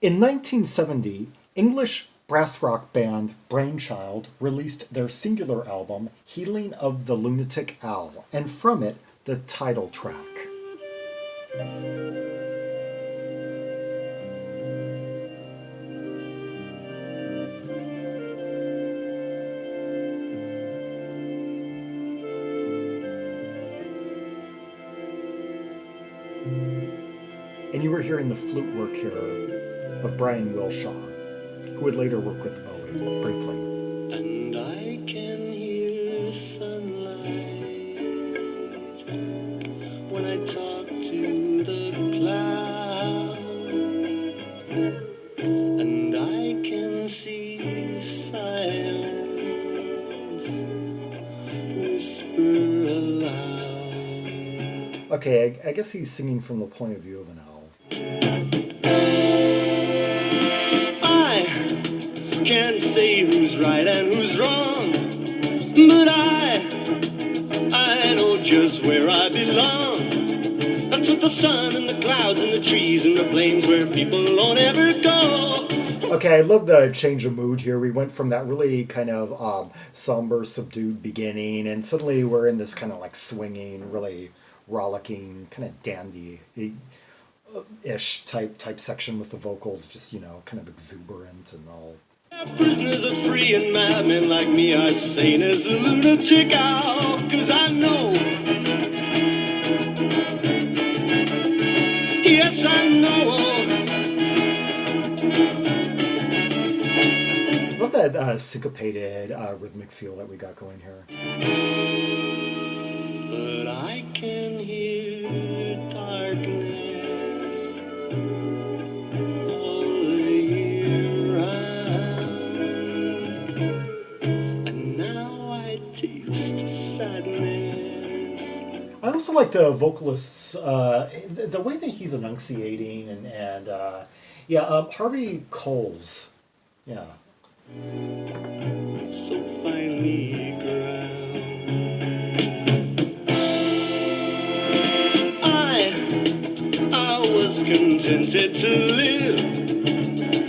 In 1970, English brass rock band Brainchild released their singular album, Healing of the Lunatic Owl, and from it, the title track. And you were hearing the flute work here of Brian Wilshaw, who would later work with Bowie briefly. And I can hear sunlight when I talk to the clouds, and I can see silence whisper aloud. Okay, I guess he's singing from the point of view of an owl. I can't say who's right and who's wrong, but I know just where I belong. That's with the sun and the clouds and the trees and the plains where people don't ever go. Okay, I love the change of mood here. We went from that really kind of somber, subdued beginning, and suddenly we're in this kind of like swinging, really rollicking, kind of dandy-ish type section with the vocals, just, you know, kind of exuberant and all. Prisoners are free and madmen like me are sane as a lunatic owl, 'cause I know, yes I know. Love that syncopated rhythmic feel that we got going here. But I can hear darkness all the year round, and now I taste sadness. I also like the vocalist's, the way that he's enunciating and Harvey Coles. Yeah. So finely ground. I was contented to live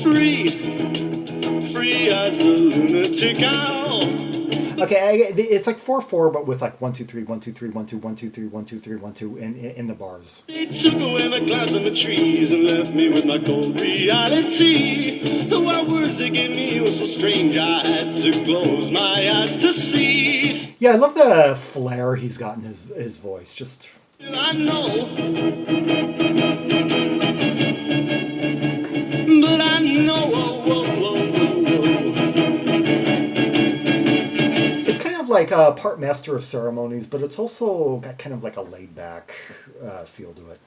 free as a lunatic owl. Okay, it's like 4/4, but with like 1 2 3 1 2 3 1 2 1 2 3 1 2 3 1 2 in the bars. They took away my clouds and the trees and left me with my cold reality. The wild words they gave me were so strange I had to close my eyes to see. Yeah, I love the flair he's got in his voice. Just I know, but I know. it's kind of like a part master of ceremonies, but it's also got kind of like a laid back feel to it.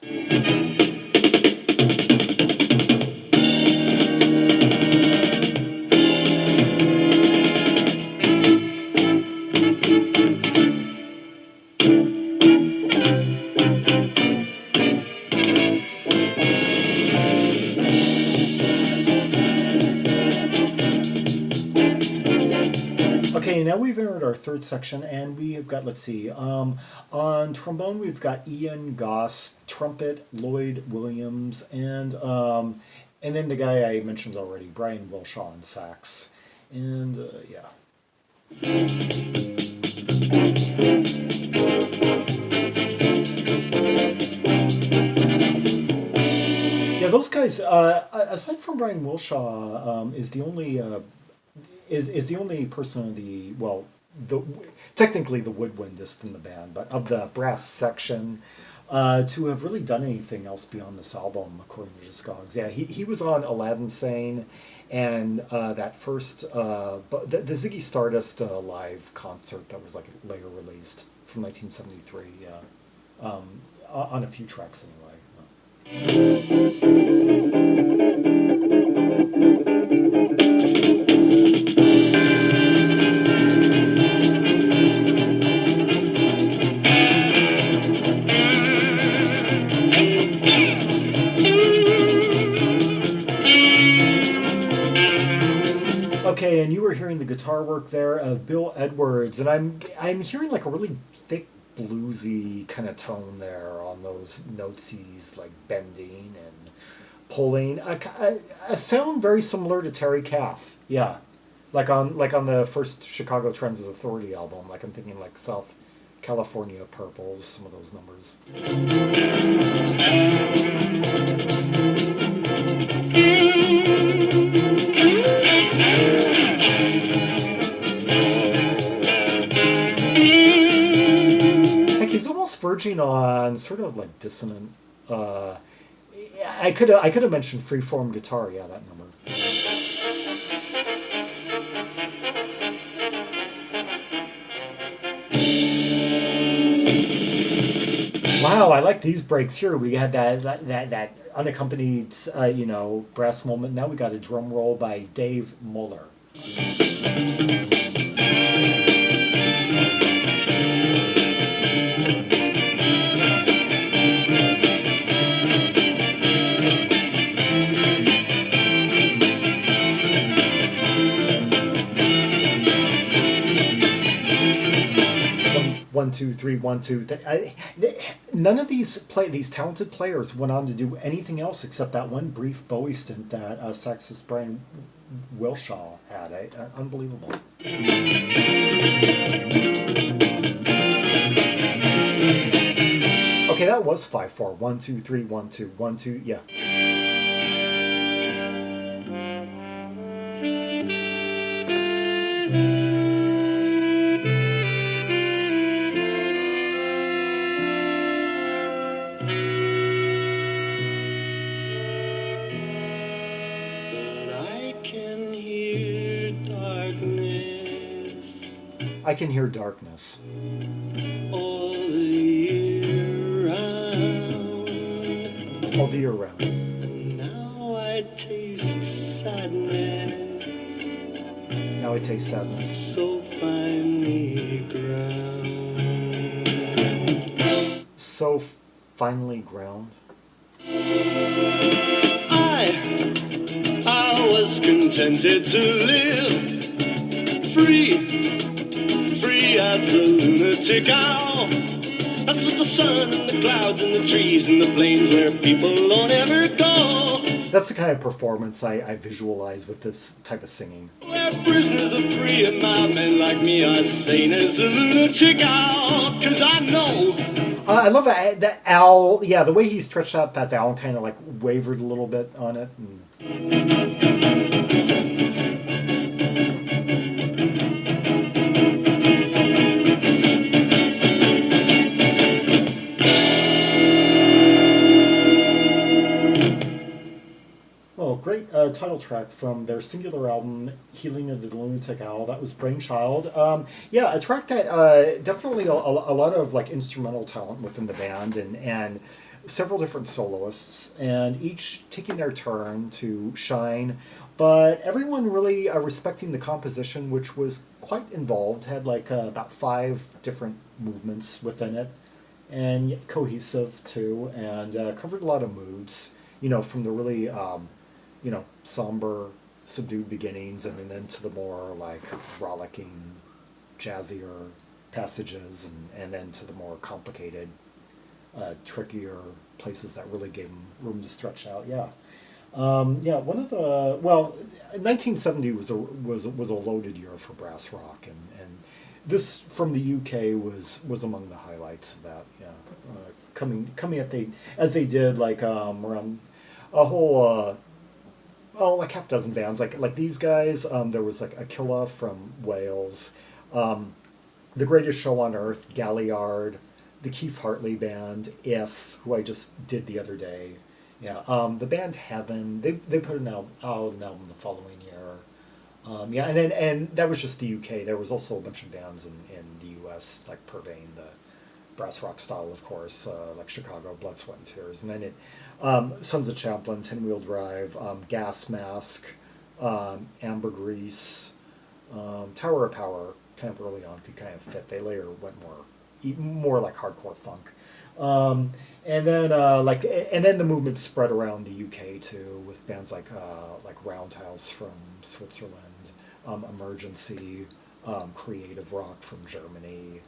Okay, now we've entered our third section, and we have got, let's see, on trombone we've got Ian Goss, trumpet Lloyd Williams, and then the guy I mentioned already, Brian Wilshaw on sax, and yeah. Yeah, those guys. Aside from Brian Wilshaw, is the only. Is the only person in technically the woodwindist in the band, but of the brass section, to have really done anything else beyond this album, according to Discogs. Yeah, he was on Aladdin Sane, and that first, the Ziggy Stardust live concert that was like later released from 1973. Yeah, on a few tracks anyway. Okay, and you were hearing the guitar work there of Bill Edwards, and I'm hearing like a really thick bluesy kind of tone there on those notes he's like bending, and pulling a sound very similar to Terry Kath. Yeah, like on the first Chicago Transit Authority album. Like I'm thinking like South California Purples, some of those numbers. Like he's almost verging on sort of like dissonant. I could have mentioned freeform guitar. Yeah, that number. Wow, I like these breaks here. We had that unaccompanied, brass moment. Now we got a drum roll by Dave Muller. 1 2 3 1 2. None of these talented players went on to do anything else except that one brief Bowie stint that saxophonist Brian Wilshaw had. Unbelievable. Okay, that was 5/4. 1 2 3 1 2 1 2. Yeah. I can hear darkness. All the year round. All the year round. And now I taste sadness. Now I taste sadness. So finely ground. So finely ground. I was contented to live free as a lunatic owl. That's what the sun and the clouds and the trees and the plains where people don't ever go. That's the kind of performance I visualize with this type of singing. Where prisoners are free and my men like me are sane as a lunatic owl. 'Cause I know. I love that owl. Yeah, the way he stretched out that owl kind of like wavered a little bit on it. Great title track from their singular album, Healing of the Lunatic Owl. That was Brainchild. Yeah, a track that definitely a lot of like instrumental talent within the band and several different soloists, and each taking their turn to shine, but everyone really respecting the composition, which was quite involved, had like about 5 different movements within it, and yet cohesive too, and covered a lot of moods, from the really somber, subdued beginnings, and then to the more like rollicking, jazzier passages, and then to the more complicated, trickier places that really gave them room to stretch out. Yeah, one of the 1970 was a loaded year for brass rock, and this from the UK was among the highlights of that. Yeah, coming as they did like around a whole. Like half dozen bands, like these guys. There was like Aquila from Wales, The Greatest Show on Earth, Galliard, the Keith Hartley Band, If, who I just did the other day. Yeah, the band Heaven. They put out an album the following year. And that was just the UK. There was also a bunch of bands in the US, like Purveying the brass rock style, of course, like Chicago, Blood, Sweat, and Tears, and then it. Sons of Champlin, 10-Wheel Drive, Gas Mask, Ambergris, Tower of Power, kind of early on could kind of fit. They later went more like hardcore funk, and then the movement spread around the UK too, with bands like Roundhouse from Switzerland, Emergency, Creative Rock from Germany,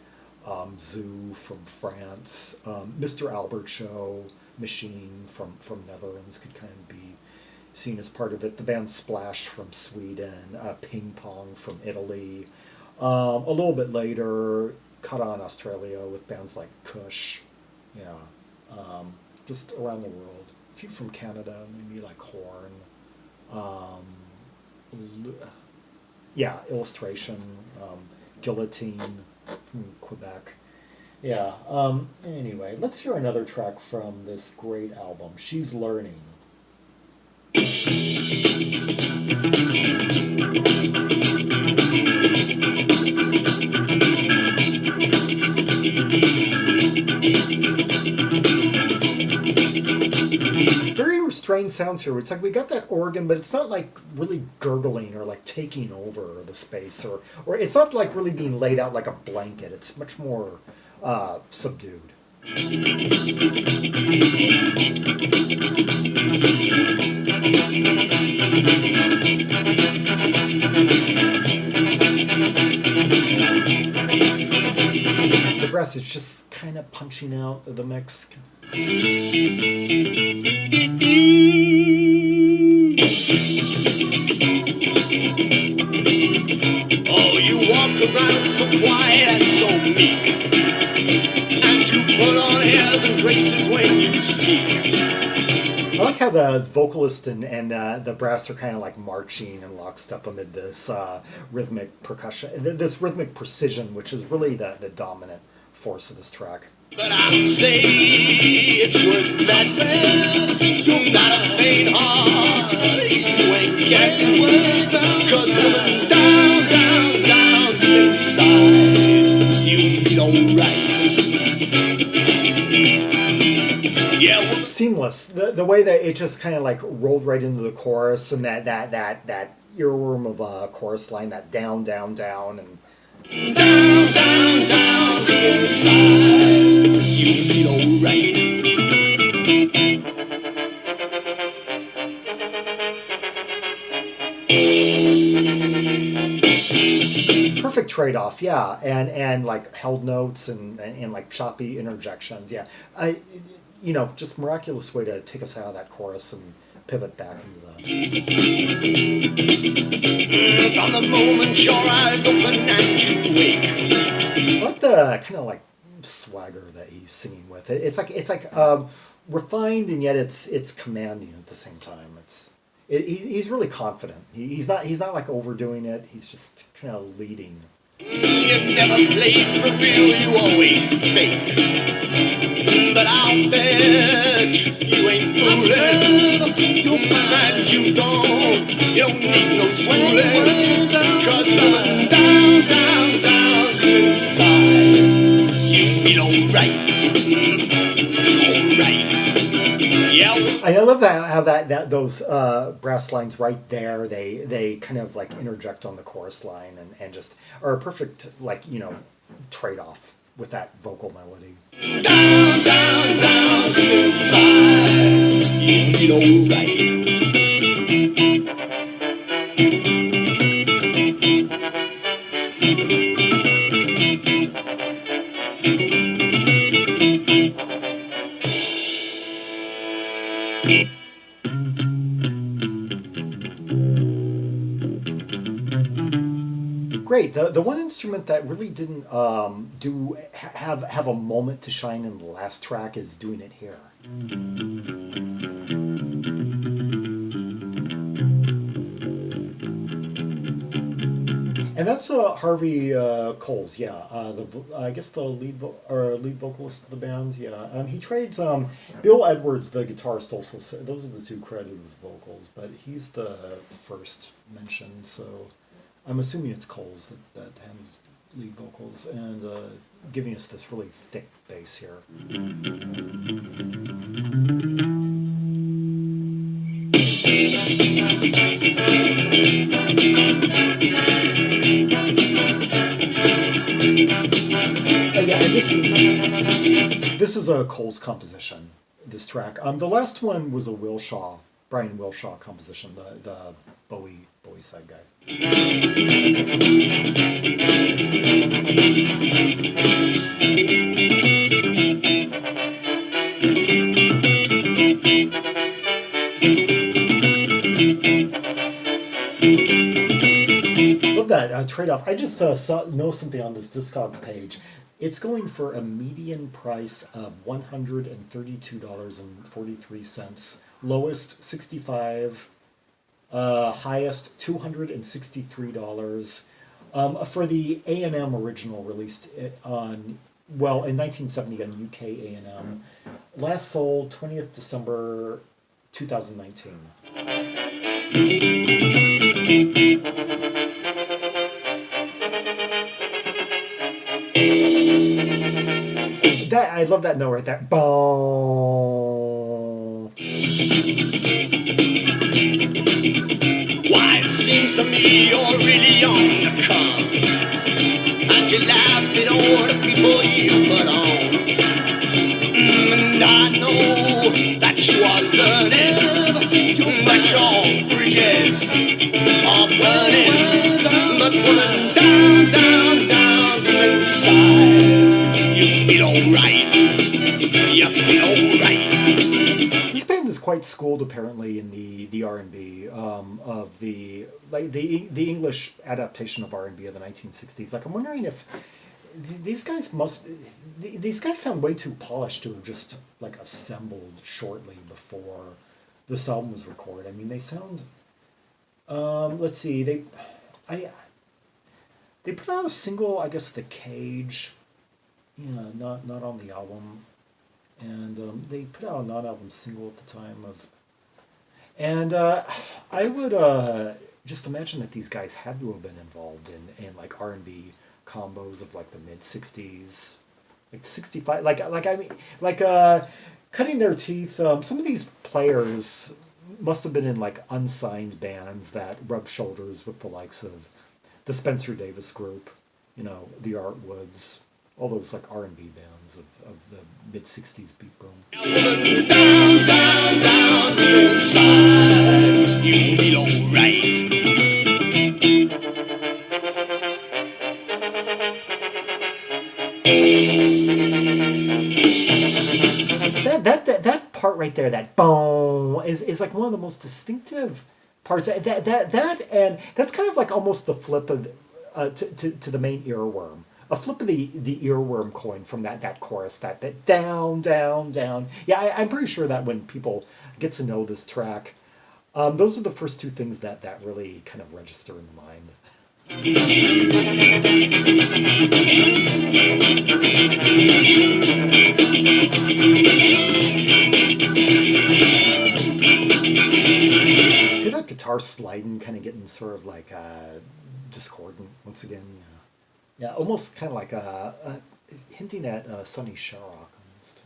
Zoo from France, Mr. Albert Show. Machine from Netherlands could kind of be seen as part of it. The band Splash from Sweden, Ping Pong from Italy. A little bit later, caught on Australia with bands like Kush. Yeah, just around the world. A few from Canada, maybe like Horn. Yeah, Illustration, Guillotine from Quebec. Yeah, anyway, let's hear another track from this great album, She's Learning. Very restrained sounds here. It's like we got that organ, but it's not like really gurgling or like taking over the space, or it's not like really being laid out like a blanket. It's much more subdued. The brass is just kind of punching out the mix. Oh, you walk around so quiet and so meek, and you put on airs and graces when you speak. I like how the vocalist and the brass are kind of like marching in lockstep amid this rhythmic percussion, this rhythmic precision, which is really the dominant force of this track. But I say it's worth that. You're not a faint heart. You ain't getting worth down. 'Cause down, down, down inside, you feel alright. Yeah. Well, Seamless. The way that it just kind of like rolled right into the chorus, and that earworm of a chorus line, that down, down, down, and down, down, down inside, you feel alright. perfect trade-off, yeah, and like held notes and like choppy interjections, yeah. Just miraculous way to take us out of that chorus and pivot back into that. From the moment your eyes open and you wake. I like the kind of like swagger that he's singing with. It's like refined, and yet it's commanding at the same time. He's really confident. He's not like overdoing it. He's just kind of leading. You never played for real, you always fake. But I'll bet you ain't fooling. You'll find you don't need no schooling. 'Cause I'm down, down, down inside. You feel alright. Alright. Yeah. I love how those brass lines right there, they kind of like interject on the chorus line and just are a perfect trade-off with that vocal melody. Down, down, down inside, you feel alright. Great. The one instrument that really didn't have a moment to shine in the last track is doing it here. And that's Harvey Coles, yeah. I guess the lead vocalist of the band, yeah. He trades Bill Edwards, the guitarist, also. Those are the two credited with vocals, but he's the first mentioned, so I'm assuming it's Coles that has lead vocals and giving us this really thick bass here. This is a Coles composition, this track. The last one was a Brian Wilshaw composition, the Bowie side guy. Love that trade-off. I just know something on this Discogs page. It's going for a median price of $132.43. Lowest 65, highest $263. For the A&M original released in 1970 on UK A&M. Last sold 20th December 2019. I love that note right there. Boom. Why, it seems to me you're really on the come, and you laugh at all the people you put on. And I know that you are learning, that your bridges are burning, but pulling down inside, you feel alright. You feel alright. This band is quite schooled apparently in the R&B of the English adaptation of R&B of the 1960s. Like, I'm wondering if these guys sound way too polished to have just like assembled shortly before this album was recorded. I mean, they sound. Let's see, they put out a single, I guess, The Cage. Yeah, not on the album. And they put out a non-album single at the time of, and I would just imagine that these guys had to have been involved in like R&B combos of like the mid '60s, like '65, cutting their teeth. Some of these players must have been in like unsigned bands that rubbed shoulders with the likes of the Spencer Davis Group, the Art Woods. All those like R&B bands of the mid '60s beat boom. Down inside, you feel alright. That part right there, that boom, is like one of the most distinctive parts. That and that's kind of like almost the flip of to the main earworm. A flip of the earworm coin from that chorus, that down, down, down. Yeah, I'm pretty sure that when people get to know this track, those are the first two things that really kind of register in the mind. Hear that guitar sliding, kind of getting sort of like discordant once again. Yeah, almost kind of like hinting at Sonny Sharrock almost.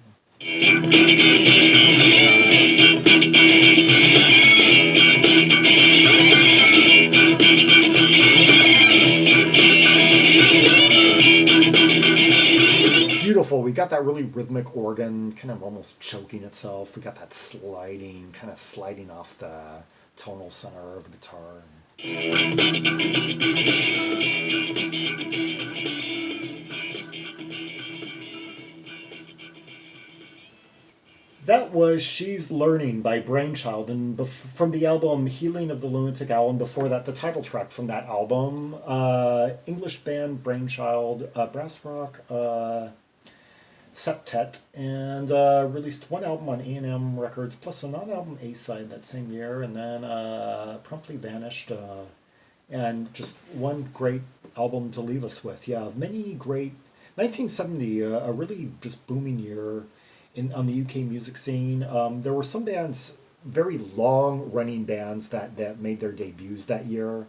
Beautiful. We got that really rhythmic organ, kind of almost choking itself. We got that kind of sliding off the tonal center of the guitar. That was She's Learning by Brainchild, and from the album Healing of the Lunatic Owl, and before that, the title track from that album, English band Brainchild, brass rock septet, and released one album on A&M Records, plus a non-album A-side that same year, and then promptly vanished, and just one great album to leave us with. Yeah, many great, 1970, a really just booming year on the UK music scene. There were some bands, very long-running bands that made their debuts that year.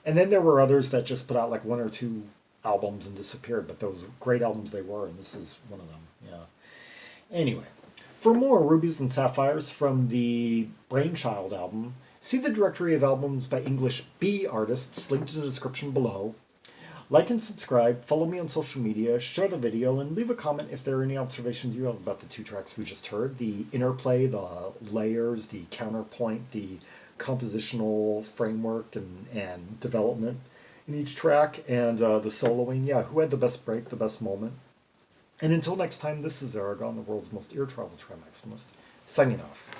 And then there were others that just put out like one or two albums and disappeared, but those great albums they were, and this is one of them, yeah. Anyway, for more Rubies and Sapphires from the Brainchild album, see the directory of albums by English B artists linked in the description below. Like and subscribe, follow me on social media, share the video, and leave a comment if there are any observations you have about the two tracks we just heard. The interplay, the layers, the counterpoint, the compositional framework and development in each track, and the soloing. Yeah, who had the best break, the best moment. And until next time, this is Zaragon, the world's most ear travel trimaximist, signing off.